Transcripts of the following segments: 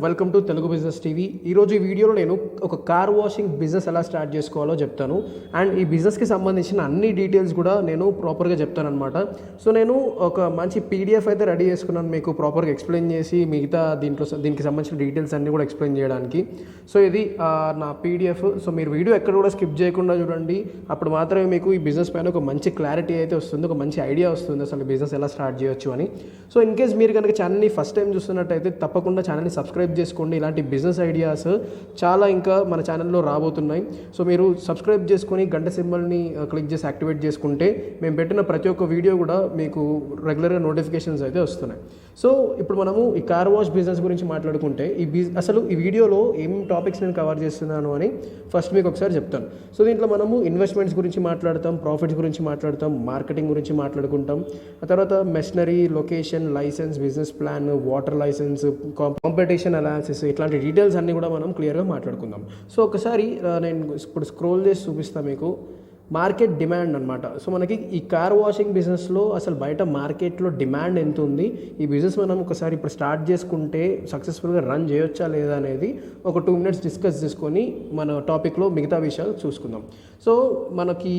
Welcome to Telugu business TV. ఈరోజు ఈ వీడియోలో నేను ఒక కార్ వాషింగ్ బిజినెస్ ఎలా స్టార్ట్ చేసుకోవాలో చెప్తాను. అండ్ ఈ బిజినెస్కి సంబంధించిన అన్ని డీటెయిల్స్ కూడా నేను ప్రాపర్గా చెప్తాను అనమాట. సో నేను ఒక మంచి పీడిఎఫ్ అయితే రెడీ చేసుకున్నాను మీకు ప్రాపర్గా ఎక్స్ప్లెయిన్ చేసి మిగతా దీనికి సంబంధించిన డీటెయిల్స్ అన్నీ కూడా ఎక్స్ప్లెయిన్ చేయడానికి. సో ఇది నా పీడిఎఫ్. సో మీరు వీడియో ఎక్కడ కూడా స్కిప్ చేయకుండా చూడండి. అప్పుడు మాత్రమే మీకు ఈ బిజినెస్ పైన ఒక మంచి క్లారిటీ అయితే వస్తుంది, ఒక మంచి ఐడియా వస్తుంది అసలు బిజినెస్ ఎలా స్టార్ట్ చేయొచ్చు అని. సో ఇన్ కేస్ మీరు కనుక ఛానల్ని ఫస్ట్ టైం చూస్తున్నట్టయితే తప్పకుండా ఛానల్ని సబ్స్క్రైబ్ చేసుకోండి. ఇలాంటి బిజినెస్ ఐడియాస్ చాలా ఇంకా మన ఛానల్లో రాబోతున్నాయి. సో మీరు సబ్స్క్రైబ్ చేసుకొని గంట సింబల్ని క్లిక్ చేసి యాక్టివేట్ చేసుకుంటే మేము పెట్టిన ప్రతి ఒక్క వీడియో కూడా మీకు రెగ్యులర్గా నోటిఫికేషన్స్ అయితే వస్తున్నాయి. సో ఇప్పుడు మనము ఈ కార్ వాష్ బిజినెస్ గురించి మాట్లాడుకుంటే అసలు ఈ వీడియోలో ఏం టాపిక్స్ నేను కవర్ చేస్తున్నాను అని ఫస్ట్ మీకు ఒకసారి చెప్తాను. సో దీంట్లో మనము ఇన్వెస్ట్మెంట్స్ గురించి మాట్లాడతాం, ప్రాఫిట్స్ గురించి మాట్లాడతాం, మార్కెటింగ్ గురించి మాట్లాడుకుంటాం, ఆ తర్వాత machinery, location, license, business plan, water license, competition analysis, ఇట్లాంటి డీటెయిల్స్ అన్నీ కూడా మనం క్లియర్గా మాట్లాడుకుందాం. సో ఒకసారి నేను ఇప్పుడు స్క్రోల్ చేసి చూపిస్తాను మీకు. మార్కెట్ డిమాండ్ అనమాట. సో మనకి ఈ కార్ వాషింగ్ బిజినెస్లో అసలు బయట మార్కెట్లో డిమాండ్ ఎంత ఉంది, ఈ బిజినెస్ మనం ఒకసారి ఇప్పుడు స్టార్ట్ చేసుకుంటే సక్సెస్ఫుల్గా రన్ చేయొచ్చా లేదా అనేది ఒక 2 minutes డిస్కస్ చేసుకొని మన టాపిక్లో మిగతా విషయాలు చూసుకుందాం. సో మనకి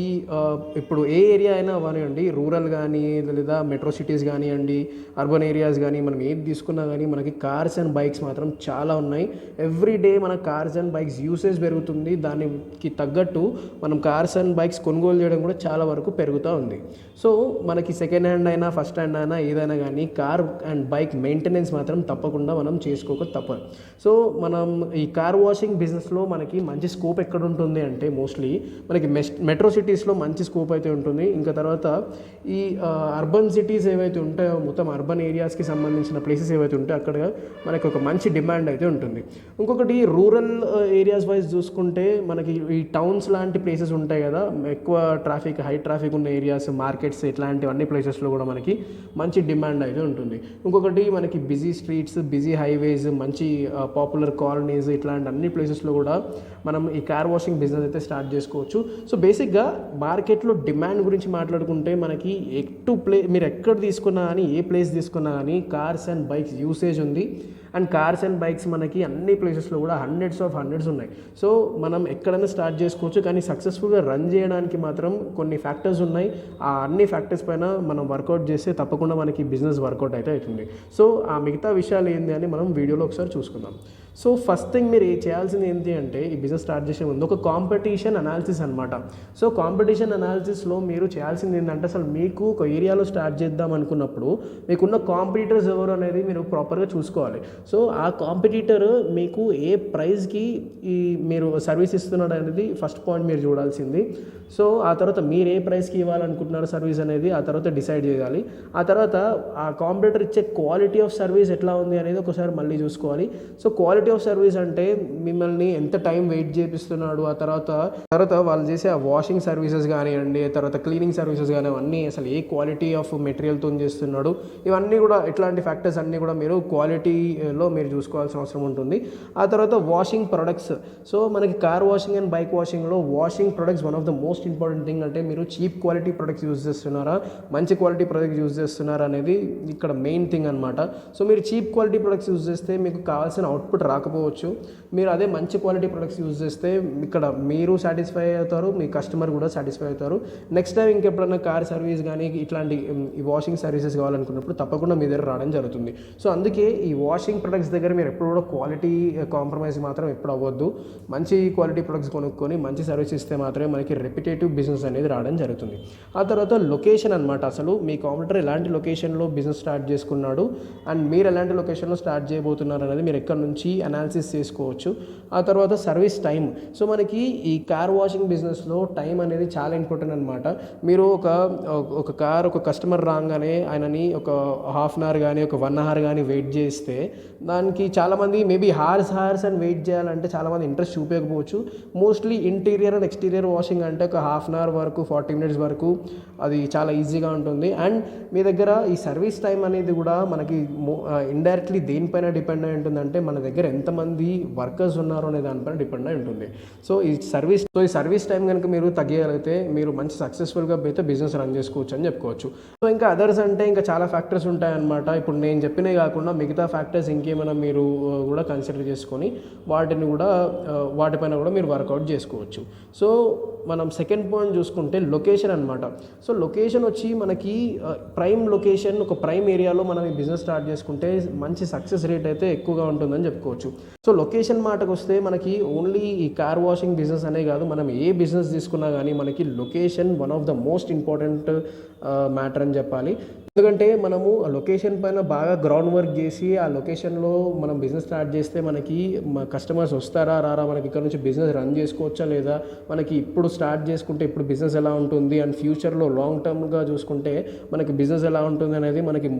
ఇప్పుడు ఏ ఏరియా అయినా అవనివ్వండి, రూరల్ కానీ లేదా మెట్రో సిటీస్ కానివ్వండి, అర్బన్ ఏరియాస్ కానీ, మనం ఏది తీసుకున్నా కానీ మనకి కార్స్ అండ్ బైక్స్ మాత్రం చాలా ఉన్నాయి. ఎవ్రీ డే మన కార్స్ అండ్ బైక్స్ యూసేజ్ పెరుగుతుంది. దానికి తగ్గట్టు మనం కార్స్ అండ్ బైక్స్ కొనుగోలు చేయడం కూడా చాలా వరకు పెరుగుతూ ఉంది. సో మనకి సెకండ్ హ్యాండ్ అయినా ఫస్ట్ హ్యాండ్ అయినా ఏదైనా కానీ కార్ అండ్ బైక్ మెయింటెనెన్స్ మాత్రం తప్పకుండా మనం చేసుకోక తప్పదు. సో మనం ఈ కార్ వాషింగ్ బిజినెస్లో మనకి మంచి స్కోప్ ఎక్కడ ఉంటుంది అంటే మోస్ట్లీ మనకి మెట్రో సిటీస్లో మంచి స్కోప్ అయితే ఉంటుంది. ఇంకా తర్వాత ఈ అర్బన్ సిటీస్ ఏవైతే ఉంటాయో, మొత్తం అర్బన్ ఏరియాస్కి సంబంధించిన ప్లేసెస్ ఏవైతే ఉంటాయో అక్కడ మనకి ఒక మంచి డిమాండ్ అయితే ఉంటుంది. ఇంకొకటి రూరల్ ఏరియాస్ వైజ్ చూసుకుంటే మనకి ఈ టౌన్స్ లాంటి ప్లేసెస్ ఉంటాయి కదా, ఎక్కువ ట్రాఫిక్, హై ట్రాఫిక్ ఉన్న ఏరియాస్, మార్కెట్స్, ఇట్లాంటి అన్ని ప్లేసెస్లో కూడా మనకి మంచి డిమాండ్ అయితే ఉంటుంది. ఇంకొకటి మనకి బిజీ స్ట్రీట్స్, బిజీ హైవేస్, మంచి పాపులర్ కాలనీస్, ఇట్లాంటి అన్ని ప్లేసెస్లో కూడా మనం ఈ కార్ వాషింగ్ బిజినెస్ అయితే స్టార్ట్ చేసుకోవచ్చు. సో బేసిక్గా మార్కెట్లో డిమాండ్ గురించి మాట్లాడుకుంటే మనకి మీరు ఎక్కడ తీసుకున్నా కానీ, ఏ ప్లేస్ తీసుకున్నా కానీ కార్స్ అండ్ బైక్స్ యూసేజ్ ఉంది. అండ్ కార్స్ అండ్ బైక్స్ మనకి అన్ని ప్లేసెస్లో కూడా హండ్రెడ్స్ ఉన్నాయి. సో మనం ఎక్కడైనా స్టార్ట్ చేసుకోవచ్చు, కానీ సక్సెస్ఫుల్గా రన్ చేయడానికి మాత్రం కొన్ని ఫ్యాక్టర్స్ ఉన్నాయి. ఆ అన్ని ఫ్యాక్టర్స్ పైన మనం వర్కౌట్ చేస్తే తప్పకుండా మనకి బిజినెస్ వర్కౌట్ అయితే అవుతుంది. సో ఆ మిగతా విషయాలు ఏంటి అని మనం వీడియోలో ఒకసారి చూసుకుందాం. సో ఫస్ట్ థింగ్ మీరు చేయాల్సింది ఏంటి అంటే ఈ బిజినెస్ స్టార్ట్ చేసే ముందు ఒక కాంపిటీషన్ అనాలిసిస్ అనమాట. సో కాంపిటీషన్ అనాలిసిస్లో మీరు చేయాల్సింది ఏంటంటే అసలు మీకు ఒక ఏరియాలో స్టార్ట్ చేద్దాం అనుకున్నప్పుడు మీకున్న కాంపిటీటర్స్ ఎవరు అనేది మీరు ప్రాపర్గా చూసుకోవాలి. సో ఆ కాంపిటీటర్ మీకు ఏ ప్రైస్కి మీరు సర్వీస్ ఇస్తున్నాడు అనేది ఫస్ట్ పాయింట్ మీరు చూడాల్సింది. సో ఆ తర్వాత మీరు ఏ ప్రైస్కి ఇవ్వాలనుకుంటున్నారు సర్వీస్ అనేది ఆ తర్వాత డిసైడ్ చేయాలి. ఆ తర్వాత ఆ కాంపిటీటర్ ఇచ్చే క్వాలిటీ ఆఫ్ సర్వీస్ ఎట్లా ఉంది అనేది ఒకసారి మళ్ళీ చూసుకోవాలి. సో క్వాలిటీ ఆఫ్ సర్వీస్ అంటే మిమ్మల్ని ఎంత టైం వెయిట్ చేపిస్తున్నాడు, ఆ తర్వాత వాళ్ళు చేసే ఆ వాషింగ్ సర్వీసెస్ కానివ్వండి, తర్వాత క్లీనింగ్ సర్వీసెస్ కానీ అవన్నీ అసలు ఏ క్వాలిటీ ఆఫ్ మెటీరియల్తో చేస్తున్నాడు, ఇవన్నీ కూడా ఇట్లాంటి ఫ్యాక్టర్స్ అన్నీ కూడా మీరు క్వాలిటీలో మీరు చూసుకోవాల్సిన అవసరం ఉంటుంది. ఆ తర్వాత వాషింగ్ ప్రొడక్ట్స్. సో మనకి కార్ వాషింగ్ అండ్ బైక్ వాషింగ్లో washing products one of the most important thing. అంటే మీరు చీప్ క్వాలిటీ ప్రొడక్ట్స్ యూజ్ చేస్తున్నారా, మంచి క్వాలిటీ ప్రొడక్ట్స్ యూజ్ చేస్తున్నారా అనేది ఇక్కడ మెయిన్ థింగ్ అనమాట. సో మీరు చీప్ క్వాలిటీ ప్రొడక్ట్స్ యూజ్ చేస్తే మీకు కావాల్సిన అవుట్పుట్ రాకపోవచ్చు. మీరు అదే మంచి క్వాలిటీ ప్రొడక్ట్స్ యూజ్ చేస్తే ఇక్కడ మీరు సాటిస్ఫై అవుతారు, మీ కస్టమర్ కూడా సాటిస్ఫై అవుతారు. నెక్స్ట్ టైం ఇంకెప్పుడన్నా కార్ సర్వీస్ కానీ ఇట్లాంటి ఈ వాషింగ్ సర్వీసెస్ కావాలనుకున్నప్పుడు తప్పకుండా మీ దగ్గర రావడం జరుగుతుంది. సో అందుకే ఈ వాషింగ్ ప్రొడక్ట్స్ దగ్గర మీరు ఎప్పుడు కూడా క్వాలిటీ కాంప్రమైజ్ మాత్రం ఎప్పుడు అవ్వద్దు. మంచి క్వాలిటీ ప్రొడక్ట్స్ కొనుక్కొని మంచి సర్వీస్ ఇస్తే మాత్రమే మనకి రెప్యుటేటివ్ బిజినెస్ అనేది రావడం జరుగుతుంది. ఆ తర్వాత లొకేషన్ అనమాట. అసలు మీ కాంపిటీటర్ ఎలాంటి లొకేషన్లో బిజినెస్ స్టార్ట్ చేసుకున్నాడు అండ్ మీరు ఎలాంటి లొకేషన్లో స్టార్ట్ చేయబోతున్నారు అనేది మీరు ఎక్కడ నుంచి అనాలిసిస్ చేసుకోవచ్చు. ఆ తర్వాత సర్వీస్ టైం. సో మనకి ఈ కార్ వాషింగ్ బిజినెస్లో టైం అనేది చాలా ఇంపార్టెంట్ అనమాట. మీరు ఒక కస్టమర్ రాగానే ఆయనని ఒక హాఫ్ అన్ అవర్ కానీ ఒక 1 hour కానీ వెయిట్ చేస్తే దానికి చాలామంది మేబీ హార్స్ అని వెయిట్ చేయాలంటే చాలామంది ఇంట్రెస్ట్ చూపించకపోవచ్చు. Mostly interior and exterior washing అంటే ఒక హాఫ్ అన్ అవర్ వరకు 40 minutes వరకు అది చాలా ఈజీగా ఉంటుంది. అండ్ మీ దగ్గర ఈ సర్వీస్ టైం అనేది కూడా మనకి ఇండైరెక్ట్లీ దేనిపైన డిపెండ్ అయి ఉంటుందంటే మన దగ్గర ఎంతమంది వర్కర్స్ ఉన్నారో అనే దానిపైన డిపెండ్ అయి ఉంటుంది. సో ఈ సర్వీస్ టైం కనుక మీరు తగ్గగలిగితే మీరు మంచి సక్సెస్ఫుల్గా అయితే బిజినెస్ రన్ చేసుకోవచ్చు అని చెప్పుకోవచ్చు. సో ఇంకా అదర్స్ అంటే ఇంకా చాలా ఫ్యాక్టర్స్ ఉంటాయన్నమాట. ఇప్పుడు నేను చెప్పినవి కాకుండా మిగతా ఫ్యాక్టర్స్ ఇంకేమైనా మీరు కూడా కన్సిడర్ చేసుకొని వాటిపైన కూడా మీరు వర్కౌట్ చేసుకోవచ్చు. సో మనం సెకండ్ పాయింట్ చూసుకుంటే లొకేషన్ అనమాట. సో లొకేషన్ వచ్చి మనకి ప్రైమ్ లొకేషన్, ఒక ప్రైమ్ ఏరియాలో మనం ఈ బిజినెస్ స్టార్ట్ చేసుకుంటే మంచి సక్సెస్ రేట్ అయితే ఎక్కువగా ఉంటుందని చెప్పుకోవచ్చు. సో లొకేషన్ మాటకు వస్తే మనకి ఓన్లీ ఈ కార్ వాషింగ్ బిజినెస్ అనే కాదు, మనం ఏ బిజినెస్ తీసుకున్నా కానీ మనకి location one of the most important matter అని చెప్పాలి. ఎందుకంటే మనము ఆ లొకేషన్ పైన బాగా గ్రౌండ్ వర్క్ చేసి ఆ లొకేషన్లో మనం బిజినెస్ స్టార్ట్ చేస్తే మనకి కస్టమర్స్ వస్తారా రారా, మనకి ఇక్కడ నుంచి బిజినెస్ రన్ చేసుకోవచ్చా లేదా, మనకి ఇప్పుడు స్టార్ట్ చేసుకుంటే ఇప్పుడు బిజినెస్ ఎలా ఉంటుంది అండ్ ఫ్యూచర్లో లాంగ్ టర్మ్గా చూసుకుంటే మనకి బిజినెస్ ఎలా ఉంటుంది అనేది మనకి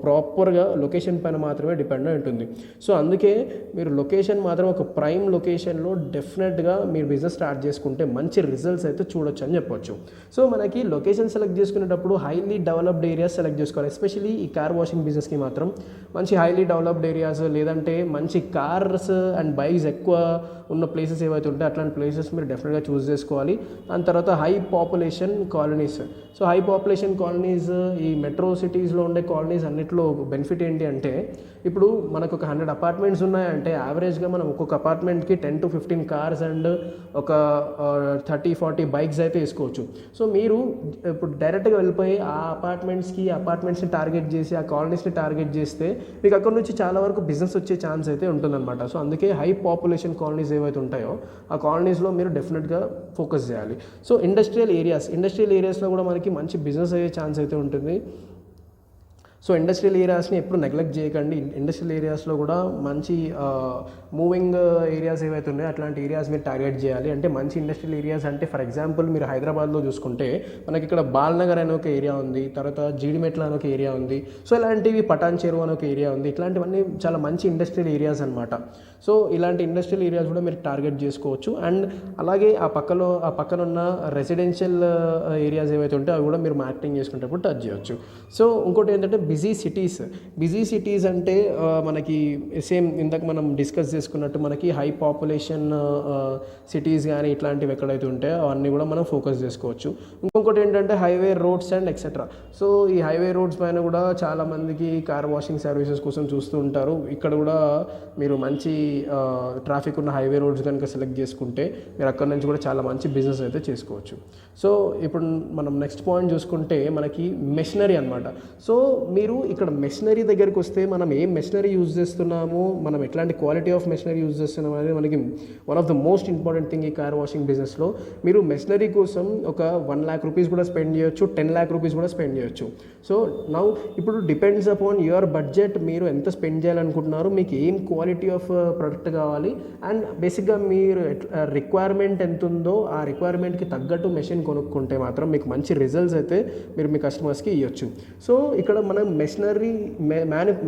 ప్రాపర్గా లొకేషన్ పైన మాత్రమే డిపెండ్ అయి ఉంటుంది. సో అందుకే మీరు లొకేషన్ మాత్రం ఒక ప్రైమ్ లొకేషన్లో డెఫినెట్గా మీరు బిజినెస్ స్టార్ట్ చేసుకుంటే మంచి రిజల్ట్స్ అయితే చూడొచ్చు అని చెప్పొచ్చు. సో మనకి లొకేషన్ సెలెక్ట్ చేసుకునేటప్పుడు హైలీ డెవలప్డ్ ఏరియాస్ సెలెక్ట్ చేసుకోవాలి. ఎస్పెషల్లీ ఈ కార్ వాషింగ్ బిజినెస్కి మాత్రం మంచి హైలీ డెవలప్డ్ ఏరియాస్, లేదంటే మంచి కార్స్ అండ్ బైక్స్ ఎక్కువ ఉన్న ప్లేసెస్ ఏవైతే ఉంటాయో అట్లాంటి ప్లేసెస్ మీరు డెఫినెట్గా చూస్ చేసుకోవాలి. దాని తర్వాత high population colonies. So high population colonies, ఈ మెట్రో సిటీస్లో ఉండే కాలనీస్ అన్నింటిలో బెనిఫిట్ ఏంటి అంటే, ఇప్పుడు మనకు ఒక 100 అపార్ట్మెంట్స్ ఉన్నాయంటే యావరేజ్గా మనం ఒక్కొక్క అపార్ట్మెంట్కి 10 to 15 కార్స్ అండ్ ఒక 30-40 బైక్స్ అయితే వేసుకోవచ్చు. సో మీరు ఇప్పుడు డైరెక్ట్గా వెళ్ళిపోయి ఆ అపార్ట్మెంట్స్ని టార్గెట్ చేసి ఆ కాలనీస్ని టార్గెట్ చేస్తే మీకు అక్కడ నుంచి చాలా వరకు బిజినెస్ వచ్చే ఛాన్స్ అయితే ఉంటుందన్నమాట. సో అందుకే హై పాపులేషన్ కాలనీస్ ఏవైతే ఉంటాయో ఆ కాలనీస్లో మీరు డెఫినెట్గా ఫోకస్ చేయాలి. సో ఇండస్ట్రియల్ ఏరియాస్లో కూడా మనకి మంచి బిజినెస్ అయ్యే ఛాన్స్ అయితే ఉంటుంది. సో ఇండస్ట్రియల్ ఏరియాస్ని ఎప్పుడు నెగ్లెక్ట్ చేయకండి. ఇండస్ట్రియల్ ఏరియాస్లో కూడా మంచి మూవింగ్ ఏరియాస్ ఏవైతే ఉన్నాయో అట్లాంటి ఏరియాస్ మీరు టార్గెట్ చేయాలి. అంటే మంచి ఇండస్ట్రియల్ ఏరియాస్ అంటే ఫర్ ఎగ్జాంపుల్ మీరు హైదరాబాద్లో చూసుకుంటే మనకి ఇక్కడ బాల్నగర్ అనే ఒక ఏరియా ఉంది, తర్వాత జీడిమెట్ల అనే ఒక ఏరియా ఉంది. సో ఇలాంటివి పటాన్ చెరువు అనే ఒక ఏరియా ఉంది. ఇట్లాంటివన్నీ చాలా మంచి ఇండస్ట్రియల్ ఏరియాస్ అనమాట. సో ఇలాంటి ఇండస్ట్రియల్ ఏరియాస్ కూడా మీరు టార్గెట్ చేసుకోవచ్చు. అండ్ అలాగే ఆ పక్కన ఉన్న రెసిడెన్షియల్ ఏరియాస్ ఏవైతే ఉంటాయో అవి కూడా మీరు మార్కెటింగ్ చేసుకునేటప్పుడు టచ్ చేయొచ్చు. సో ఇంకోటి ఏంటంటే బిజీ సిటీస్ అంటే మనకి సేమ్ ఇందాక మనం డిస్కస్ చేసుకున్నట్టు మనకి హై పాపులేషన్ సిటీస్ కానీ ఇట్లాంటివి ఎక్కడైతే ఉంటాయో అవన్నీ కూడా మనం ఫోకస్ చేసుకోవచ్చు. ఇంకొకటి ఏంటంటే highway roads and etcetera. So ఈ హైవే రోడ్స్ పైన కూడా చాలామందికి కార్ వాషింగ్ సర్వీసెస్ కోసం చూస్తూ ఉంటారు. ఇక్కడ కూడా మీరు మంచి ట్రాఫిక్ ఉన్న హైవే రోడ్స్ కనుక సెలెక్ట్ చేసుకుంటే మీరు అక్కడ నుంచి కూడా చాలా మంచి బిజినెస్ అయితే చేసుకోవచ్చు. సో ఇప్పుడు మనం నెక్స్ట్ పాయింట్ చూసుకుంటే మనకి మెషినరీ అనమాట. సో మీరు ఇక్కడ మెషినరీ దగ్గరికి వస్తే మనం ఏం మెషినరీ యూజ్ చేస్తున్నాము, మనం ఎట్లాంటి క్వాలిటీ ఆఫ్ మెషినరీ యూజ్ చేస్తున్నాం అనేది మనకి one of the most important thing ఈ కార్ వాషింగ్ బిజినెస్లో. మీరు మెషినరీ కోసం ఒక 1 lakh rupees కూడా స్పెండ్ చేయొచ్చు, 10 lakh rupees కూడా స్పెండ్ చేయొచ్చు. సో నౌ ఇప్పుడు డిపెండ్స్ అపాన్ యువర్ బడ్జెట్, మీరు ఎంత స్పెండ్ చేయాలనుకుంటున్నారు, మీకు ఏం క్వాలిటీ ఆఫ్ ప్రొడక్ట్ కావాలి అండ్ బేసిక్గా మీరు రిక్వైర్మెంట్ ఎంత ఉందో ఆ రిక్వైర్మెంట్కి తగ్గట్టు మెషిన్ కొనుక్కుంటే మాత్రం మీకు మంచి రిజల్ట్స్ అయితే మీరు మీ కస్టమర్స్కి ఇవ్వచ్చు. సో ఇక్కడ మనం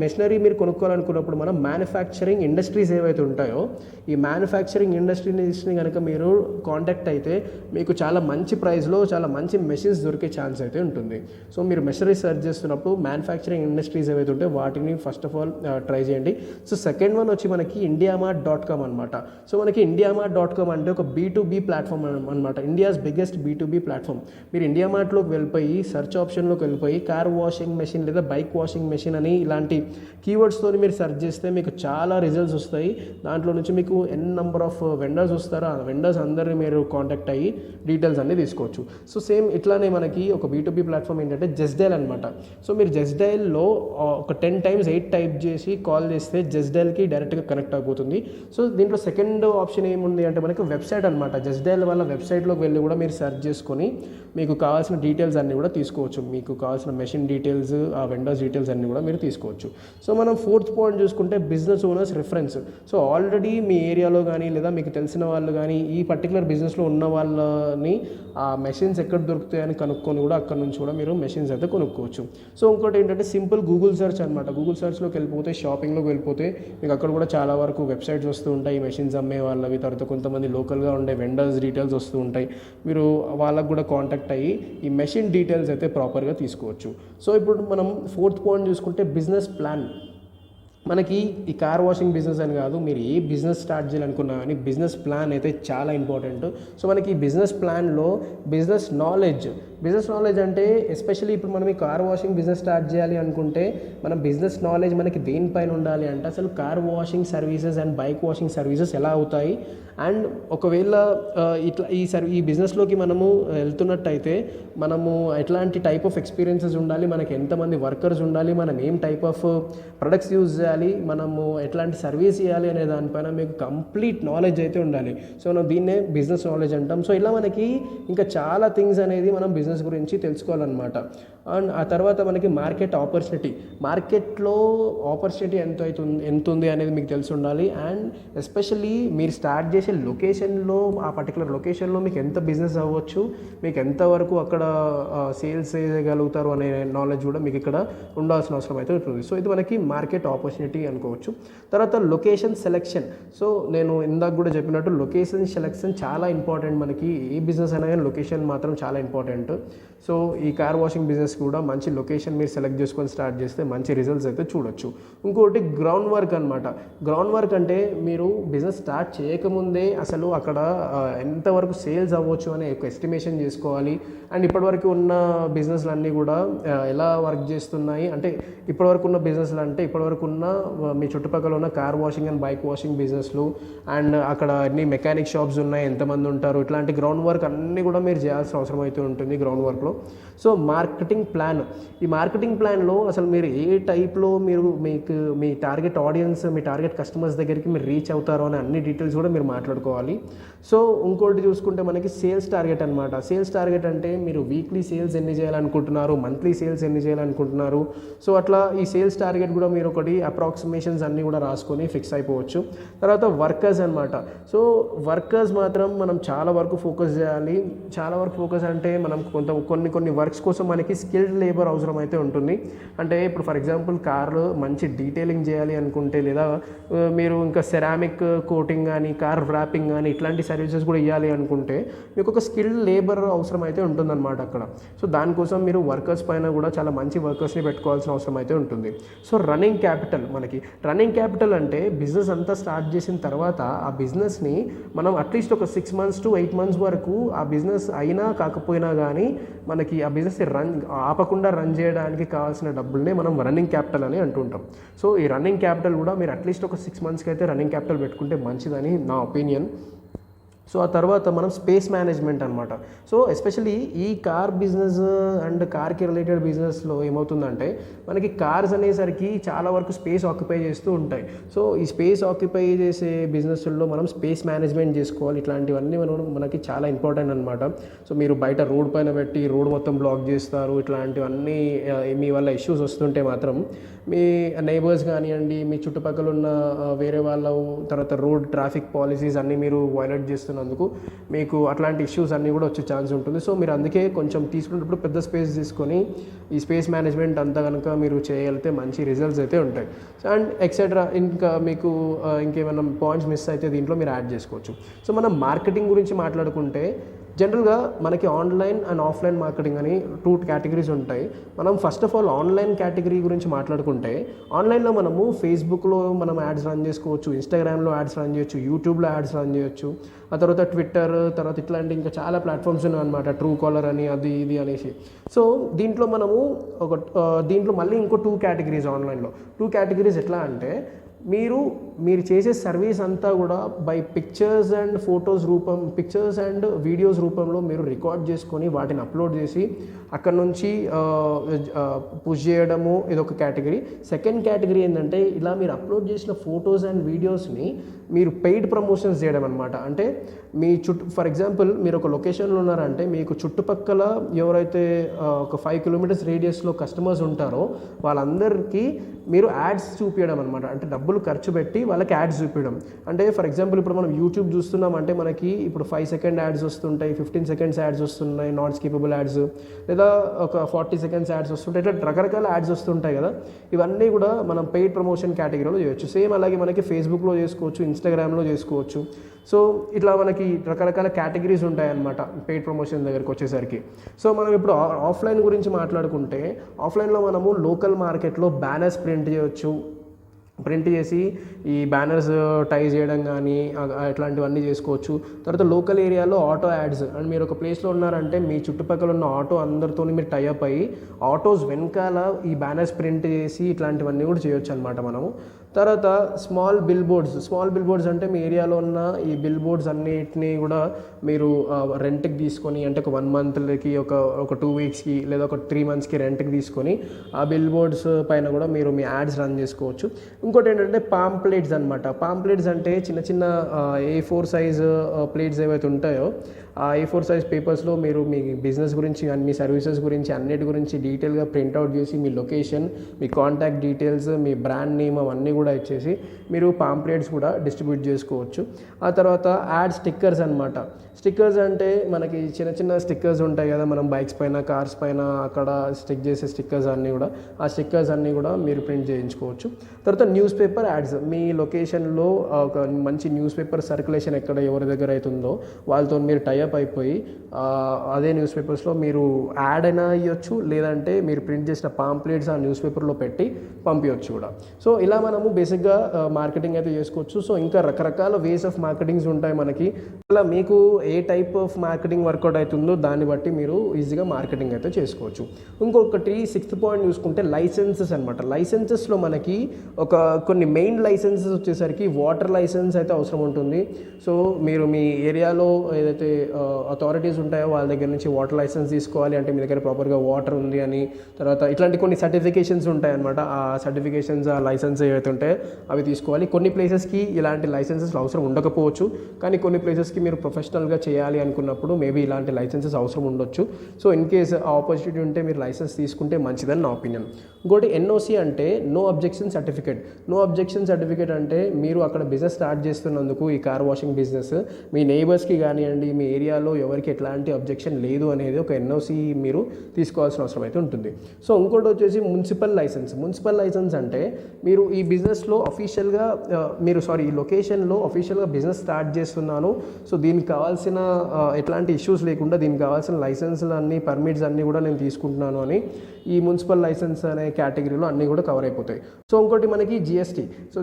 మెషినరీ మీరు కొనుక్కోవాలనుకున్నప్పుడు మనం మ్యానుఫ్యాక్చరింగ్ ఇండస్ట్రీస్ ఏవైతే ఉంటాయో ఈ మ్యానుఫ్యాక్చరింగ్ ఇండస్ట్రీస్ని కనుక మీరు కాంటాక్ట్ అయితే మీకు చాలా మంచి ప్రైస్లో చాలా మంచి మెషిన్స్ దొరికే ఛాన్స్ అయితే ఉంటుంది. సో మీరు మెషినరీ సెర్చ్ చేస్తున్నప్పుడు మ్యానుఫ్యాక్చరింగ్ ఇండస్ట్రీస్ ఏవైతే ఉంటాయో వాటిని ఫస్ట్ ఆఫ్ ఆల్ ట్రై చేయండి. సో సెకండ్ వన్ వచ్చి మనకి indiamart.com అనమాట. సో మనకి indiamart.com అంటే ఒక B2B ప్లాట్ఫామ్ అనమాట, ఇండియాస్ బిగ్గెస్ట్ B2B ప్లాట్ఫామ్. మీరు ఇండియామార్ట్లోకి వెళ్ళిపోయి సెర్చ్ ఆప్షన్లోకి వెళ్ళిపోయి కార్ వాషింగ్ మెషిన్ లేదా బైక్ వాషింగ్ మెషిన్ అని ఇలాంటి కీవర్డ్స్తో మీరు సెర్చ్ చేస్తే మీకు చాలా రిజల్ట్స్ వస్తాయి. దాంట్లో నుంచి మీకు నెంబర్ ఆఫ్ వెండర్స్ వస్తారో ఆ వెండర్స్ అందరినీ మీరు కాంటాక్ట్ అయ్యి డీటెయిల్స్ అన్నీ తీసుకోవచ్చు. సో సేమ్ ఇట్లానే మనకి ఒక B2B ప్లాట్ఫామ్ ఏంటంటే జస్ట్ డయల్ అనమాట. సో మీరు జస్ట్ డయల్లో ఒక 10 times 8 టైప్ చేసి కాల్ చేస్తే జస్ట్ డయల్కి డైరెక్ట్గా కనెక్ట్ అయిపోతుంది. సో దీంట్లో సెకండ్ ఆప్షన్ ఏముంది అంటే మనకి వెబ్సైట్ అనమాట. జస్ట్ డయల్ వల్ల వెబ్సైట్లోకి వెళ్ళి కూడా మీరు సెర్చ్ చేసుకొని మీకు కావాల్సిన డీటెయిల్స్ అన్నీ కూడా తీసుకోవచ్చు. మీకు కావాల్సిన మెషిన్ డీటెయిల్స్, ఆ వెండర్స్ డీటెయిల్స్ అన్నీ కూడా మీరు తీసుకోవచ్చు. సో మనం ఫోర్త్ పాయింట్ చూసుకుంటే business owners reference. So already మీ ఏరియాలో కానీ లేదా మీకు తెలిసిన వాళ్ళు కానీ ఈ పర్టికులర్ బిజినెస్లో ఉన్న వాళ్ళని ఆ మెషిన్స్ ఎక్కడ దొరుకుతాయని కనుక్కొని కూడా అక్కడ నుంచి కూడా మీరు మెషిన్స్ అయితే కొనుక్కోవచ్చు. సో ఇంకోటి ఏంటంటే సింపుల్ గూగుల్ సెర్చ్ అనమాట. గూగుల్ సెర్చ్లోకి వెళ్ళిపోతే షాపింగ్లోకి వెళ్ళిపోతే మీకు అక్కడ కూడా చాలా వరకు వెబ్సైట్స్ వస్తూ ఉంటాయి ఈ మెషిన్స్ అమ్మే వాళ్ళవి. తర్వాత కొంతమంది లోకల్గా ఉండే వెండర్స్ డీటెయిల్స్ వస్తూ ఉంటాయి. మీరు వాళ్ళకు కూడా కాంటాక్ట్ అయ్యి ఈ మెషిన్ డీటెయిల్స్ అయితే ప్రాపర్గా తీసుకోవచ్చు. సో ఇప్పుడు మనం ఫోర్త్ పాయింట్ చూసుకుంటే బిజినెస్ ప్లాన్. మనకి ఈ కార్ వాషింగ్ బిజినెస్ అని కాదు, మీరు ఏ బిజినెస్ స్టార్ట్ చేయాలనుకున్నా కానీ బిజినెస్ ప్లాన్ అయితే చాలా ఇంపార్టెంట్. సో మనకి ఈ బిజినెస్ ప్లాన్లో బిజినెస్ నాలెడ్జ్ అంటే ఎస్పెషల్లీ ఇప్పుడు మనం ఈ కార్ వాషింగ్ బిజినెస్ స్టార్ట్ చేయాలి అనుకుంటే మన బిజినెస్ నాలెడ్జ్ మనకి దేనిపైన ఉండాలి అంటే అసలు car washing services and bike washing services ఎలా అవుతాయి, అండ్ ఒకవేళ ఇట్లా ఈ బిజినెస్లోకి మనము వెళ్తున్నట్టయితే మనము ఎట్లాంటి టైప్ ఆఫ్ ఎక్స్పీరియన్సెస్ ఉండాలి, మనకి ఎంతమంది వర్కర్స్ ఉండాలి, మనం ఏం టైప్ ఆఫ్ ప్రొడక్ట్స్ యూజ్ చేయాలి, మనము ఎట్లాంటి సర్వీస్ చేయాలి అనే దానిపైన మీకు కంప్లీట్ నాలెడ్జ్ అయితే ఉండాలి. సో మనం దీన్నే బిజినెస్ నాలెడ్జ్ అంటాం. సో ఇలా మనకి ఇంకా చాలా థింగ్స్ అనేది మనం బిజినెస్ గురించి తెలుసుకోవాలన్నమాట. అండ్ ఆ తర్వాత మనకి మార్కెట్లో ఆపర్చునిటీ ఎంత ఉంది అనేది మీకు తెలిసి ఉండాలి. అండ్ ఎస్పెషల్లీ మీరు స్టార్ట్ చేసే లొకేషన్లో ఆ పర్టికులర్ లొకేషన్లో మీకు ఎంత బిజినెస్ అవ్వచ్చు, మీకు ఎంతవరకు అక్కడ సేల్స్ చేయగలుగుతారు అనే నాలెడ్జ్ కూడా మీకు ఇక్కడ ఉండాల్సిన అవసరం అయితే ఉంటుంది. సో ఇది మనకి మార్కెట్ ఆపర్చునిటీ అనుకోవచ్చు. తర్వాత లొకేషన్ సెలెక్షన్. సో నేను ఇందాక కూడా చెప్పినట్టు లొకేషన్ సెలెక్షన్ చాలా ఇంపార్టెంట్. మనకి ఏ బిజినెస్ అయినా కానీ లొకేషన్ మాత్రం చాలా ఇంపార్టెంట్. సో ఈ కార్ వాషింగ్ బిజినెస్ కూడా మంచి లొకేషన్ మీరు సెలెక్ట్ చేసుకొని స్టార్ట్ చేస్తే మంచి రిజల్ట్స్ అయితే చూడొచ్చు. ఇంకోటి గ్రౌండ్ వర్క్ అనమాట. గ్రౌండ్ వర్క్ అంటే మీరు బిజినెస్ స్టార్ట్ చేయకముందే అసలు అక్కడ ఎంతవరకు సేల్స్ అవ్వచ్చు అనే ఒక ఎస్టిమేషన్ చేసుకోవాలి. అండ్ ఇప్పటివరకు ఉన్న బిజినెస్లు అన్నీ కూడా ఎలా వర్క్ చేస్తున్నాయి అంటే ఇప్పటివరకు ఉన్న బిజినెస్లు అంటే ఇప్పటివరకు ఉన్న మీ చుట్టుపక్కల ఉన్న car washing and bike washing బిజినెస్లు అండ్ అక్కడ అన్ని మెకానిక్ షాప్స్ ఉన్నాయి, ఎంతమంది ఉంటారు, ఇట్లాంటి గ్రౌండ్ వర్క్ అన్నీ కూడా మీరు చేయాల్సిన అవసరం అయితే ఉంటుంది గ్రౌండ్ వర్క్లో. So marketing plan. ఈ మార్కెటింగ్ ప్లాన్లో అసలు మీరు ఏ టైప్లో మీ టార్గెట్ ఆడియన్స్, మీ టార్గెట్ కస్టమర్స్ దగ్గరికి మీరు రీచ్ అవుతారో అనే అన్ని డీటెయిల్స్ కూడా మీరు మాట్లాడుకోవాలి. సో ఇంకోటి చూసుకుంటే మనకి సేల్స్ టార్గెట్ అనమాట. సేల్స్ టార్గెట్ అంటే మీరు వీక్లీ సేల్స్ ఎన్ని చేయాలనుకుంటున్నారు, మంత్లీ సేల్స్ ఎన్ని చేయాలనుకుంటున్నారు. సో అట్లా ఈ సేల్స్ టార్గెట్ కూడా మీరు ఒకటి అప్రాక్సిమేషన్స్ అన్నీ కూడా రాసుకొని ఫిక్స్ అయిపోవచ్చు. తర్వాత వర్కర్స్ అనమాట. సో వర్కర్స్ మాత్రం మనం చాలా వరకు ఫోకస్ చేయాలి. చాలా వరకు ఫోకస్ అంటే మనం కొన్ని వర్క్స్ కోసం మనకి స్కిల్డ్ లేబర్ అవసరం అయితే ఉంటుంది. అంటే ఇప్పుడు ఫర్ ఎగ్జాంపుల్ కార్లు మంచి డీటెయిలింగ్ చేయాలి అనుకుంటే లేదా మీరు ఇంకా సెరామిక్ కోటింగ్ కానీ కార్ ర్యాపింగ్ కానీ ఇట్లాంటి సర్వీసెస్ కూడా ఇవ్వాలి అనుకుంటే మీకు ఒక స్కిల్డ్ లేబర్ అవసరం అయితే ఉంటుందన్నమాట అక్కడ. సో దానికోసం మీరు వర్కర్స్ పైన కూడా చాలా మంచి వర్కర్స్ని పెట్టుకోవాల్సిన అవసరం అయితే ఉంటుంది. సో రన్నింగ్ క్యాపిటల్ అంటే బిజినెస్ అంతా స్టార్ట్ చేసిన తర్వాత ఆ బిజినెస్ని మనం అట్లీస్ట్ ఒక 6 months to 8 months వరకు ఆ బిజినెస్ అయినా కాకపోయినా కానీ మనకి ఆ బిజినెస్ ఆపకుండా రన్ చేయడానికి కావాల్సిన డబ్బుల్నే మనం రన్నింగ్ క్యాపిటల్ అని అంటుంటాం. సో ఈ రన్నింగ్ క్యాపిటల్ కూడా మీరు అట్లీస్ట్ ఒక 6 monthsకి అయితే రన్నింగ్ క్యాపిటల్ పెట్టుకుంటే మంచిదని నా ఒపీనియన్. సో ఆ తర్వాత మనం స్పేస్ మేనేజ్మెంట్ అనమాట. సో ఎస్పెషల్లీ ఈ కార్ బిజినెస్ అండ్ కార్కి రిలేటెడ్ బిజినెస్లో ఏమవుతుందంటే మనకి కార్స్ అనేసరికి చాలా వరకు స్పేస్ ఆక్యుపై చేస్తూ ఉంటాయి. సో ఈ స్పేస్ ఆక్యుపై చేసే బిజినెస్లో మనం స్పేస్ మేనేజ్మెంట్ చేసుకోవాలి. ఇట్లాంటివన్నీ మనకి చాలా ఇంపార్టెంట్ అనమాట. సో మీరు బయట రోడ్ పైన పెట్టి రోడ్ మొత్తం బ్లాక్ చేస్తారు, ఇట్లాంటివన్నీ మీ వల్ల ఇష్యూస్ వస్తుంటే మాత్రం మీ నైబర్స్ కానివ్వండి, మీ చుట్టుపక్కల ఉన్న వేరే వాళ్ళ తర్వాత రోడ్ ట్రాఫిక్ పాలసీస్ అన్నీ మీరు వైలేట్ చేస్తున్నందుకు మీకు అట్లాంటి ఇష్యూస్ అన్నీ కూడా వచ్చే ఛాన్స్ ఉంటుంది. సో మీరు అందుకే కొంచెం తీసుకునేటప్పుడు పెద్ద స్పేస్ తీసుకొని ఈ స్పేస్ మేనేజ్మెంట్ అంతా కనుక మీరు చేయగలిగితే మంచి రిజల్ట్స్ అయితే ఉంటాయి. అండ్ ఎక్సెట్రా ఇంకా మీకు ఇంకేమైనా పాయింట్స్ మిస్ అయితే దీంట్లో మీరు యాడ్ చేసుకోవచ్చు. సో మనం మార్కెటింగ్ గురించి మాట్లాడుకుంటే జనరల్గా మనకి ఆన్లైన్ అండ్ ఆఫ్లైన్ మార్కెటింగ్ అని 2 కేటగిరీస్ ఉంటాయి. మనం first of all online category గురించి మాట్లాడుకుంటే ఆన్లైన్లో మనము ఫేస్బుక్లో మనం యాడ్స్ రన్ చేసుకోవచ్చు, ఇన్స్టాగ్రామ్లో యాడ్స్ రన్ చేయొచ్చు, యూట్యూబ్లో యాడ్స్ రన్ చేయొచ్చు, ఆ తర్వాత ట్విట్టర్, తర్వాత ఇట్లాంటి ఇంకా చాలా ప్లాట్ఫామ్స్ ఉన్నాయి అనమాట, ట్రూ కాలర్ అని అది ఇది అనేసి. సో దీంట్లో మనము దీంట్లో మళ్ళీ ఇంకో 2 కేటగిరీస్ ఆన్లైన్లో. 2 కేటగిరీస్ ఎట్లా అంటే మీరు చేసే సర్వీస్ అంతా కూడా బై పిక్చర్స్ అండ్ వీడియోస్ రూపంలో మీరు రికార్డ్ చేసుకొని వాటిని అప్లోడ్ చేసి అక్కడ నుంచి పుష్ చేయడము ఇదొక కేటగిరీ. సెకండ్ కేటగిరీ ఏంటంటే ఇలా మీరు అప్లోడ్ చేసిన ఫొటోస్ అండ్ వీడియోస్ని మీరు పెయిడ్ ప్రమోషన్స్ చేయడం అనమాట. అంటే మీ ఫర్ ఎగ్జాంపుల్ మీరు ఒక లొకేషన్లో ఉన్నారంటే మీకు చుట్టుపక్కల ఎవరైతే ఒక 5 కిలోమీటర్స్ రేడియస్లో కస్టమర్స్ ఉంటారో వాళ్ళందరికీ మీరు యాడ్స్ చూపించడం అనమాట. అంటే డబ్బులు ఖర్చు పెట్టి వాళ్ళకి యాడ్స్ చూపించడం. అంటే ఫర్ ఎగ్జాంపుల్ ఇప్పుడు మనం యూట్యూబ్ చూస్తున్నామంటే మనకి ఇప్పుడు 5 సెకండ్ యాడ్స్ వస్తుంటాయి, 15 సెకండ్స్ యాడ్స్ వస్తున్నాయి, నాట్ స్కిపబుల్ యాడ్స్, లేదా ఒక 40 సెకండ్స్ యాడ్స్ వస్తుంటాయి. ఇట్లా రకరకాల యాడ్స్ వస్తుంటాయి కదా. ఇవన్నీ కూడా మనం పెయిడ్ ప్రమోషన్ కేటగిరీలో చేయొచ్చు. సేమ్ అలాగే మనకి ఫేస్బుక్లో చేసుకోవచ్చు, ఇన్స్టాగ్రామ్లో చేసుకోవచ్చు. సో ఇట్లా మనకి రకరకాల కేటగిరీస్ ఉంటాయన్నమాట పెయిడ్ ప్రమోషన్ దగ్గరికి వచ్చేసరికి. సో మనం ఇప్పుడు ఆఫ్లైన్ గురించి మాట్లాడుకుంటే ఆఫ్లైన్లో మనము లోకల్ మార్కెట్లో బ్యానర్స్ ప్రింట్ చేసి ఈ బ్యానర్స్ టై చేయడం కానీ ఇట్లాంటివన్నీ చేసుకోవచ్చు. తర్వాత లోకల్ ఏరియాలో ఆటో యాడ్స్, అండ్ మీరు ఒక ప్లేస్లో ఉన్నారంటే మీ చుట్టుపక్కల ఉన్న ఆటో అందరితో మీరు టైఅప్ అయ్యి ఆటోస్ వెనకాల ఈ బ్యానర్స్ ప్రింట్ చేసి ఇట్లాంటివన్నీ కూడా చేయొచ్చు అనమాట మనము. తర్వాత స్మాల్ బిల్ బోర్డ్స్ అంటే మీ ఏరియాలో ఉన్న ఈ బిల్ బోర్డ్స్ అన్నిటినీ కూడా మీరు రెంట్కి తీసుకొని, అంటే ఒక 1 మంత్కి ఒక 2 వీక్స్కి లేదా ఒక 3 మంత్స్కి రెంట్కి తీసుకొని ఆ బిల్ బోర్డ్స్ పైన కూడా మీరు మీ యాడ్స్ రన్ చేసుకోవచ్చు. ఇంకోటి ఏంటంటే పాంప్లెట్స్ అనమాట. పాంప్లెట్స్ అంటే చిన్న చిన్న A4 సైజ్ ప్లేట్స్ ఏవైతే ఉంటాయో ఆ A4 సైజ్ పేపర్స్లో మీరు మీ బిజినెస్ గురించి అండ్ మీ సర్వీసెస్ గురించి అన్నిటి గురించి డీటెయిల్గా ప్రింట్అవుట్ చేసి మీ లొకేషన్, మీ కాంటాక్ట్ డీటెయిల్స్, మీ బ్రాండ్ నేమ్ అవన్నీ కూడా ఇచ్చేసి మీరు పాంప్లెట్స్ కూడా డిస్ట్రిబ్యూట్ చేసుకోవచ్చు. ఆ తర్వాత యాడ్ స్టిక్కర్స్ అనమాట. స్టిక్కర్స్ అంటే మనకి చిన్న చిన్న స్టిక్కర్స్ ఉంటాయి కదా, మనం బైక్స్ పైన, కార్స్ పైన అక్కడ స్టిక్ చేసే స్టిక్కర్స్ అన్నీ కూడా, ఆ స్టిక్కర్స్ అన్నీ కూడా మీరు ప్రింట్ చేయించుకోవచ్చు. తర్వాత న్యూస్ పేపర్ యాడ్స్, మీ లొకేషన్లో ఒక మంచి న్యూస్ పేపర్ సర్క్యులేషన్ ఎక్కడ ఎవరి దగ్గర అవుతుందో వాళ్ళతో మీరు టైఅప్ అయిపోయి అదే న్యూస్ పేపర్స్లో మీరు యాడ్ అయినా ఇవ్వచ్చు, లేదంటే మీరు ప్రింట్ చేసిన పాంప్లెట్స్ ఆ న్యూస్ పేపర్లో పెట్టి పంపించవచ్చు కూడా. సో ఇలా మనము బేసిక్గా మార్కెటింగ్ అయితే చేసుకోవచ్చు. సో ఇంకా రకరకాల వేస్ ఆఫ్ మార్కెటింగ్స్ ఉంటాయి మనకి. అలా మీకు ఏ టైప్ ఆఫ్ మార్కెటింగ్ వర్కౌట్ అవుతుందో దాన్ని బట్టి మీరు ఈజీగా మార్కెటింగ్ అయితే చేసుకోవచ్చు. ఇంకొకటి 6th పాయింట్ చూసుకుంటే లైసెన్సెస్ అనమాట. లైసెన్సెస్లో మనకి కొన్ని మెయిన్ లైసెన్సెస్ వచ్చేసరికి వాటర్ లైసెన్స్ అయితే అవసరం ఉంటుంది. సో మీరు మీ ఏరియాలో ఏదైతే అథారిటీస్ ఉంటాయో వాళ్ళ దగ్గర నుంచి వాటర్ లైసెన్స్ తీసుకోవాలి. అంటే మీ దగ్గర ప్రాపర్గా వాటర్ ఉంది అని, తర్వాత ఇట్లాంటి కొన్ని సర్టిఫికేషన్స్ ఉంటాయన్నమాట. ఆ సర్టిఫికేషన్స్, ఆ లైసెన్స్ ఏవైతే ఉంటాయో అవి తీసుకోవాలి. కొన్ని ప్లేసెస్కి ఇలాంటి లైసెన్సెస్ అవసరం ఉండకపోవచ్చు, కానీ కొన్ని ప్లేసెస్కి మీరు ప్రొఫెషనల్గా చేయాలి అనుకున్నప్పుడు మేబీ ఇలాంటి లైసెన్సెస్ అవసరం ఉండొచ్చు. సో ఇన్ కేస్ ఆపర్చునిటీ ఉంటే మీరు లైసెన్స్ తీసుకుంటే మంచిదని నా ఒపీనియన్. ఇంకోటి NOC అంటే no objection certificate. No objection certificate అంటే మీరు అక్కడ బిజినెస్ స్టార్ట్ చేస్తున్నందుకు, ఈ కార్ వాషింగ్ బిజినెస్ మీ నైబర్స్కి కానివ్వండి, మీ ఏరియాలో ఎవరికి ఎట్లాంటి అబ్జెక్షన్ లేదు అనేది ఒక NOC మీరు తీసుకోవాల్సిన అవసరం అయితే ఉంటుంది. సో ఇంకోటి వచ్చేసి మున్సిపల్ లైసెన్స్ అంటే మీరు ఈ బిజినెస్లో అఫీషియల్గా ఈ లొకేషన్లో అఫీషియల్గా బిజినెస్ స్టార్ట్ చేస్తున్నాను, సో దీనికి కావాల్సిన ఎట్లాంటి ఇష్యూస్ లేకుండా దీనికి కావాల్సిన లైసెన్స్లు అన్నీ, పర్మిట్స్ అన్నీ కూడా నేను తీసుకుంటున్నాను అని ఈ మున్సిపల్ లైసెన్స్ అనే కేటగిరీలో అన్నీ కూడా కవర్ అయిపోతాయి. సో ఇంకోటి మనకి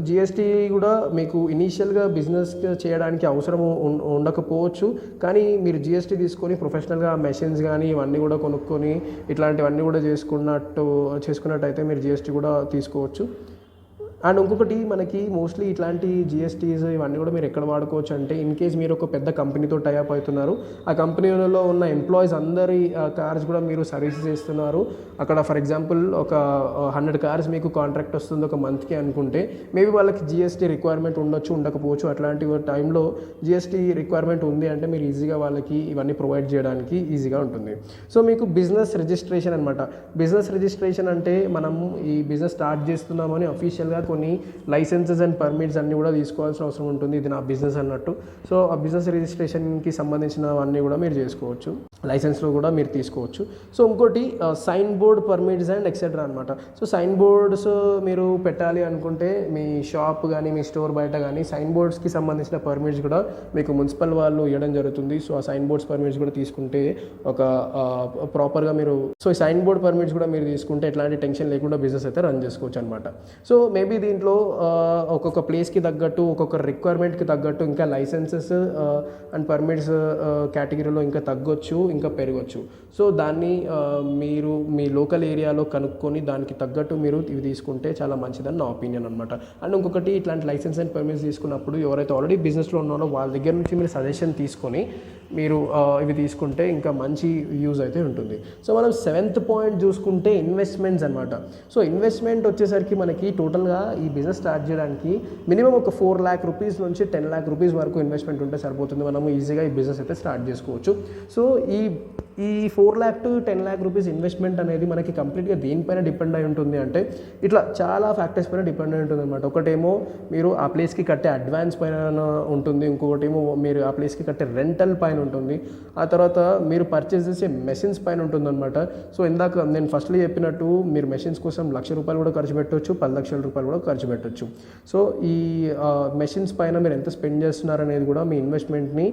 GST కూడా మీకు ఇనీషియల్గా బిజినెస్ చేయడానికి అవసరం ఉండకపోవచ్చు, కానీ మీరు GST తీసుకొని ప్రొఫెషనల్గా మెషిన్స్ కానీ ఇవన్నీ కూడా కొనుక్కొని ఇట్లాంటివన్నీ కూడా చేసుకున్నట్టయితే మీరు GST కూడా తీసుకోవచ్చు. అండ్ ఇంకొకటి మనకి మోస్ట్లీ ఇట్లాంటి GSTs ఇవన్నీ కూడా మీరు ఎక్కడ వాడుకోవచ్చు అంటే, ఇన్ కేస్ మీరు ఒక పెద్ద కంపెనీతో టైఅప్ అవుతున్నారు, ఆ కంపెనీలో ఉన్న ఎంప్లాయీస్ అందరి కార్స్ కూడా మీరు సర్వీసెస్ చేస్తున్నారు. అక్కడ ఫర్ ఎగ్జాంపుల్ ఒక 100 కార్స్ మీకు కాంట్రాక్ట్ వస్తుంది ఒక మంత్కి అనుకుంటే, మేబీ వాళ్ళకి GST రిక్వైర్మెంట్ ఉండకపోవచ్చు. అట్లాంటి టైంలో GST రిక్వైర్మెంట్ ఉంది అంటే మీరు ఈజీగా వాళ్ళకి ఇవన్నీ ప్రొవైడ్ చేయడానికి ఈజీగా ఉంటుంది. సో మీకు బిజినెస్ రిజిస్ట్రేషన్ అనమాట. బిజినెస్ రిజిస్ట్రేషన్ అంటే మనము ఈ బిజినెస్ స్టార్ట్ చేస్తున్నామని అఫీషియల్గా కొన్ని లైసెన్సెస్ అండ్ పర్మిట్స్ అన్నీ కూడా తీసుకోవాల్సిన అవసరం ఉంటుంది, ఇది నా బిజినెస్ అన్నట్టు. సో ఆ బిజినెస్ రిజిస్ట్రేషన్కి సంబంధించినవన్నీ కూడా మీరు చేసుకోవచ్చు, లైసెన్స్లో కూడా మీరు తీసుకోవచ్చు. సో ఇంకోటి sign board permits and etcetera అనమాట. సో సైన్ బోర్డ్స్ మీరు పెట్టాలి అనుకుంటే మీ షాప్ కానీ మీ స్టోర్ బయట కానీ సైన్ బోర్డ్స్కి సంబంధించిన పర్మిట్స్ కూడా మీకు మున్సిపల్ వాళ్ళు ఇవ్వడం జరుగుతుంది. సో ఆ సైన్ బోర్డ్స్ పర్మిట్స్ కూడా తీసుకుంటే ఒక ప్రాపర్గా మీరు ఈ సైన్ బోర్డ్ పర్మిట్స్ కూడా మీరు తీసుకుంటే ఎట్లాంటి టెన్షన్ లేకుండా బిజినెస్ అయితే రన్ చేసుకోవచ్చు అనమాట. సో మేబీ దీంట్లో ఒక్కొక్క ప్లేస్కి తగ్గట్టు, ఒక్కొక్క రిక్వైర్మెంట్కి తగ్గట్టు ఇంకా లైసెన్సెస్ అండ్ పర్మిట్స్ కేటగిరీలో ఇంకా తగ్గొచ్చు, ఇంకా పెరగచ్చు. సో దాన్ని మీరు మీ లోకల్ ఏరియాలో కనుక్కొని దానికి తగ్గట్టు మీరు ఇవి తీసుకుంటే చాలా మంచిదని నా ఒపీనియన్ అనమాట. అండ్ ఇంకొకటి, ఇట్లాంటి లైసెన్స్ అండ్ పర్మిట్స్ తీసుకున్నప్పుడు ఎవరైతే ఆల్రెడీ బిజినెస్లో ఉన్నారో వాళ్ళ దగ్గర నుంచి మీరు సజెషన్ తీసుకొని మీరు ఇవి తీసుకుంటే ఇంకా మంచి యూజ్ అయితే ఉంటుంది. సో మనం 7th పాయింట్ చూసుకుంటే ఇన్వెస్ట్మెంట్స్ అనమాట. సో ఇన్వెస్ట్మెంట్ వచ్చేసరికి మనకి టోటల్గా ఈ బిజినెస్ స్టార్ట్ చేయడానికి మినిమం ఒక 4 lakh రూపీస్ నుంచి 10 lakh రూపీస్ వరకు ఇన్వెస్ట్మెంట్ ఉంటే సరిపోతుంది. మనము ఈజీగా ఈ బిజినెస్ అయితే స్టార్ట్ చేసుకోవచ్చు. సో ఈ 4 lakh to 10 lakh rupees investment అనేది మనకి కంప్లీట్గా దేనిపైన డిపెండ్ అయి ఉంటుంది అంటే ఇట్లా చాలా ఫ్యాక్టర్స్ పైన డిపెండ్ అయి ఉంటుంది అనమాట. ఒకటేమో మీరు ఆ ప్లేస్కి కట్టే అడ్వాన్స్ పైన ఉంటుంది, ఇంకొకటేమో మీరు ఆ ప్లేస్కి కట్టే రెంటల్ పైన ఉంటుంది, ఆ తర్వాత మీరు పర్చేస్ చేసే మెషిన్స్ పైన ఉంటుంది అనమాట. సో ఇందాక నేను ఫస్ట్లో చెప్పినట్టు మీరు మెషిన్స్ కోసం ₹1,00,000 కూడా ఖర్చు పెట్టవచ్చు, ₹10,00,000 కూడా ఖర్చు పెట్టవచ్చు. సో ఈ మెషిన్స్ పైన మీరు ఎంత స్పెండ్ చేస్తున్నారు అనేది కూడా మీ ఇన్వెస్ట్మెంట్ని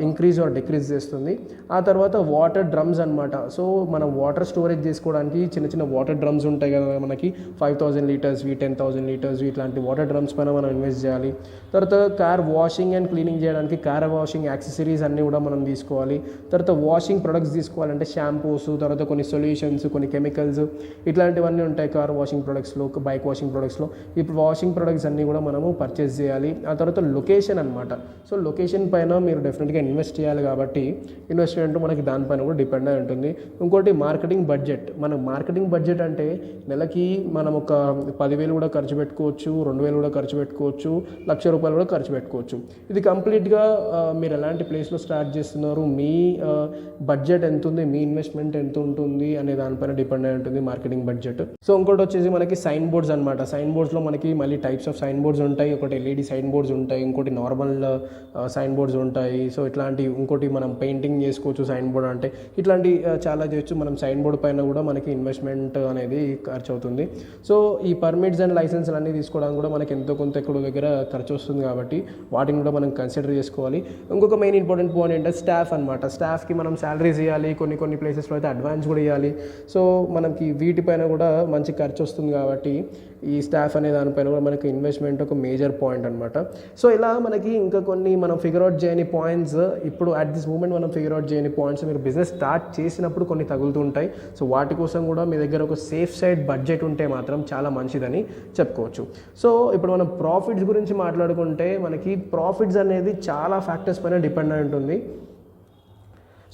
ఇంక్రీజ్ ఆర్ డిక్రీజ్ చేస్తుంది. ఆ తర్వాత వాటర్ డ్రమ్స్ అనమాట. సో మనం వాటర్ స్టోరేజ్ చేసుకోవడానికి చిన్న చిన్న వాటర్ డ్రమ్స్ ఉంటాయి కదా మనకి, 5,000 లీటర్స్వి, 10,000 లీటర్స్వి, ఇట్లాంటి వాటర్ డ్రమ్స్ పైన మనం ఇన్వెస్ట్ చేయాలి. తర్వాత కార్ వాషింగ్ అండ్ క్లీనింగ్ చేయడానికి కార్ వాషింగ్ యాక్సెసరీస్ అన్నీ కూడా మనం తీసుకోవాలి. తర్వాత వాషింగ్ ప్రొడక్ట్స్ తీసుకోవాలంటే షాంపూస్, తర్వాత కొన్ని సొల్యూషన్స్, కొన్ని కెమికల్స్, ఇట్లాంటివన్నీ ఉంటాయి కార్ వాషింగ్ ప్రొడక్ట్స్లో, బైక్ వాషింగ్ ప్రొడక్ట్స్లో. ఇప్పుడు వాషింగ్ ప్రొడక్ట్స్ అన్నీ కూడా మనము పర్చేస్ చేయాలి. ఆ తర్వాత లొకేషన్ అనమాట. సో లొకేషన్ పైన మీరు డెఫినెట్గా ఇన్వెస్ట్ చేయాలి కాబట్టి ఇన్వెస్ట్మెంట్ మనకి దానిపైన కూడా డిపెండ్ అయి ఉంటుంది. ఇంకోటి మార్కెటింగ్ బడ్జెట్. మన మార్కెటింగ్ బడ్జెట్ అంటే నెలకి మనం ఒక 10,000 కూడా ఖర్చు పెట్టుకోవచ్చు, 2,000 కూడా ఖర్చు పెట్టుకోవచ్చు, ₹1,00,000 కూడా ఖర్చు పెట్టుకోవచ్చు. ఇది కంప్లీట్గా మీరు ఎలాంటి ప్లేస్లో స్టార్ట్ చేస్తున్నారు, మీ బడ్జెట్ ఎంత ఉంది, మీ ఇన్వెస్ట్మెంట్ ఎంత ఉంటుంది అనే దానిపైన డిపెండ్ అయి ఉంటుంది మార్కెటింగ్ బడ్జెట్. సో ఇంకోటి వచ్చేసి మనకి సైన్ బోర్డ్స్ అనమాట. సైన్ బోర్డ్స్లో మనకి మళ్ళీ టైప్స్ ఆఫ్ సైన్ బోర్డ్స్ ఉంటాయి. ఒకటి LED సైన్ బోర్డ్స్ ఉంటాయి, ఇంకోటి నార్మల్ సైన్ బోర్డ్స్ ఉంటాయి. సో ఇట్లాంటి ఇంకోటి మనం పెయింటింగ్ చేసుకోవచ్చు సైన్ బోర్డ్ అంటే, ఇట్లాంటి చాలా చేయొచ్చు. మనం సైన్ బోర్డ్ పైన కూడా మనకి ఇన్వెస్ట్మెంట్ అనేది ఖర్చు అవుతుంది. సో ఈ పర్మిట్స్ అండ్ లైసెన్స్లు అన్నీ తీసుకోవడానికి కూడా మనకి ఎంతో కొంత ఎక్కడో దగ్గర ఖర్చు వస్తుంది కాబట్టి వాటిని కూడా మనం కన్సిడర్ చేసుకోవాలి. ఇంకొక మెయిన్ ఇంపార్టెంట్ పాయింట్ ఏంటంటే స్టాఫ్ అనమాట. స్టాఫ్కి మనం శాలరీస్ ఇవ్వాలి, కొన్ని ప్లేసెస్లో అయితే అడ్వాన్స్ కూడా ఇవ్వాలి. సో మనకి వీటిపైన కూడా మంచి ఖర్చు వస్తుంది కాబట్టి ఈ స్టాఫ్ అనే దానిపైన కూడా మనకి ఇన్వెస్ట్మెంట్ ఒక మేజర్ పాయింట్ అనమాట. సో ఇలా మనకి ఇంకా కొన్ని మనం ఫిగర్ అవుట్ చేయని పాయింట్స్, ఇప్పుడు అట్ దిస్ మూమెంట్ మనం ఫిగర్ అవుట్ చేయని పాయింట్స్ మీరు బిజినెస్ స్టార్ట్ చేసినప్పుడు కొన్ని తగులుతుంటాయి. సో వాటి కోసం కూడా మీ దగ్గర ఒక సేఫ్ సైడ్ బడ్జెట్ ఉంటే మాత్రం చాలా మంచిదని చెప్పుకోవచ్చు. సో ఇప్పుడు మనం ప్రాఫిట్స్ గురించి మాట్లాడుకుంటే మనకి ప్రాఫిట్స్ అనేది చాలా ఫ్యాక్టర్స్ పైన డిపెండ్ అయి ఉంటుంది.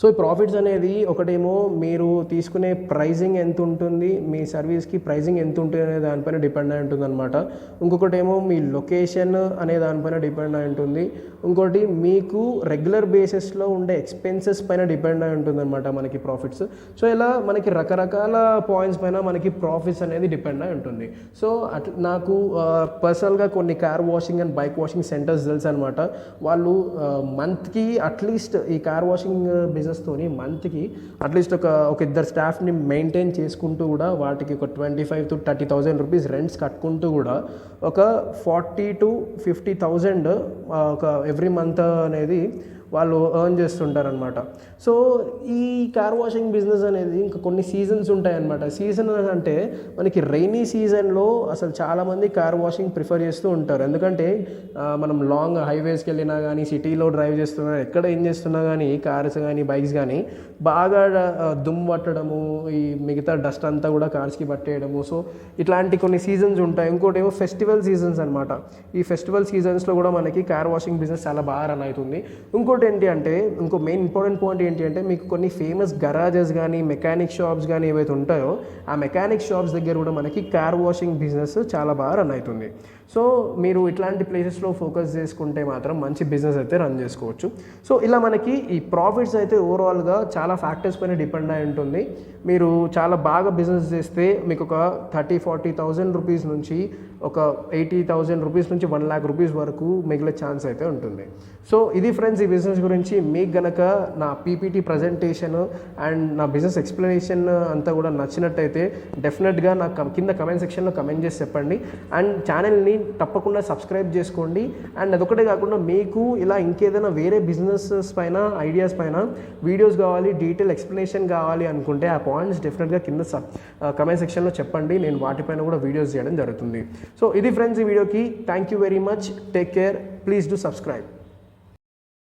సో ఈ ప్రాఫిట్స్ అనేది ఒకటేమో మీరు తీసుకునే ప్రైజింగ్ ఎంత ఉంటుంది, మీ సర్వీస్కి ప్రైజింగ్ ఎంత ఉంటుంది అనే దానిపైన డిపెండ్ అయి ఉంటుంది అనమాట. ఇంకొకటేమో మీ లొకేషన్ అనే దానిపైన డిపెండ్ అయి ఉంటుంది. ఇంకోటి మీకు రెగ్యులర్ బేసిస్లో ఉండే ఎక్స్పెన్సెస్ పైన డిపెండ్ అయి ఉంటుంది అనమాట మనకి ప్రాఫిట్స్. సో ఇలా మనకి రకరకాల పాయింట్స్ పైన మనకి ప్రాఫిట్స్ అనేది డిపెండ్ అయి ఉంటుంది. సో నాకు పర్సనల్గా కొన్ని car washing and bike washing centres తెలుసు అనమాట. వాళ్ళు మంత్కి అట్లీస్ట్ ఈ కార్ వాషింగ్ బిజినెస్తోని మంత్కి అట్లీస్ట్ ఒక ఇద్దరు స్టాఫ్ని మెయింటైన్ చేసుకుంటూ కూడా వాటికి ఒక 25,000 to 30,000 రూపీస్ రెంట్స్ కట్టుకుంటూ కూడా ఒక 40,000 to 50,000 ఒక ఎవ్రీ మంత్ అనేది వాళ్ళు ఎర్న్ చేస్తుంటారనమాట. సో ఈ కార్ వాషింగ్ బిజినెస్ అనేది ఇంకా కొన్ని సీజన్స్ ఉంటాయన్నమాట. సీజన్ అంటే మనకి రైనీ సీజన్లో అసలు చాలామంది కార్ వాషింగ్ ప్రిఫర్ చేస్తూ ఉంటారు. ఎందుకంటే మనం లాంగ్ హైవేస్కి వెళ్ళినా కానీ, సిటీలో డ్రైవ్ చేస్తున్నా, ఎక్కడ ఏం చేస్తున్నా కానీ కార్స్ కానీ బైక్స్ కానీ బాగా దుమ్ము పట్టడము, ఈ మిగతా డస్ట్ అంతా కూడా కార్స్కి పట్టేయడము. సో ఇట్లాంటి కొన్ని సీజన్స్ ఉంటాయి. ఇంకోటి ఏమో ఫెస్టివల్ సీజన్స్ అనమాట. ఈ ఫెస్టివల్ సీజన్స్లో కూడా మనకి కార్ వాషింగ్ బిజినెస్ చాలా బాగా రన్ అవుతుంది. ఇంకోటి ఏంటి అంటే, ఇంకో మెయిన్ ఇంపార్టెంట్ పాయింట్ ఏంటి అంటే, మీకు కొన్ని ఫేమస్ గరాజెస్ కానీ మెకానిక్ షాప్స్ కానీ ఏవైతే ఉంటాయో ఆ మెకానిక్ షాప్స్ దగ్గర కూడా మనకి కార్ వాషింగ్ బిజినెస్ చాలా బాగా రన్ అవుతుంది. సో మీరు ఇట్లాంటి ప్లేసెస్లో ఫోకస్ చేసుకుంటే మాత్రం మంచి బిజినెస్ అయితే రన్ చేసుకోవచ్చు. సో ఇలా మనకి ఈ ప్రాఫిట్స్ అయితే ఓవరాల్గా చాలా ఫ్యాక్టర్స్ పైన డిపెండ్ అయి ఉంటుంది. మీరు చాలా బాగా బిజినెస్ చేస్తే మీకు ఒక 30,000-40,000 రూపీస్ నుంచి ఒక 80,000 రూపీస్ నుంచి 1 lakh రూపీస్ వరకు మిగిలే ఛాన్స్ అయితే ఉంటుంది. సో ఇది ఫ్రెండ్స్ ఈ బిజినెస్ గురించి. మీకు గనక నా పీపీటీ ప్రజెంటేషన్ అండ్ నా బిజినెస్ ఎక్స్ప్లెనేషన్ అంతా కూడా నచ్చినట్టయితే డెఫినెట్గా నాకు కింద కమెంట్ సెక్షన్లో కమెంట్ చేసి చెప్పండి. అండ్ ఛానల్ని తప్పకుండా సబ్స్క్రైబ్ చేసుకోండి. అండ్ అదొకటే కాకుండా మీకు ఇలా ఇంకేదైనా వేరే బిజినెసెస్ పైన, ఐడియాస్ పైన వీడియోస్ కావాలి, డీటెయిల్ ఎక్స్ప్లెనేషన్ కావాలి అనుకుంటే ఆ పాయింట్స్ డెఫినెట్గా కింద కమెంట్ సెక్షన్లో చెప్పండి. నేను వాటిపైన కూడా వీడియోస్ చేయడం జరుగుతుంది. సో ఇది ఫ్రెండ్స్ ఈ వీడియోకి. Thank you very much. Take care. Please do subscribe.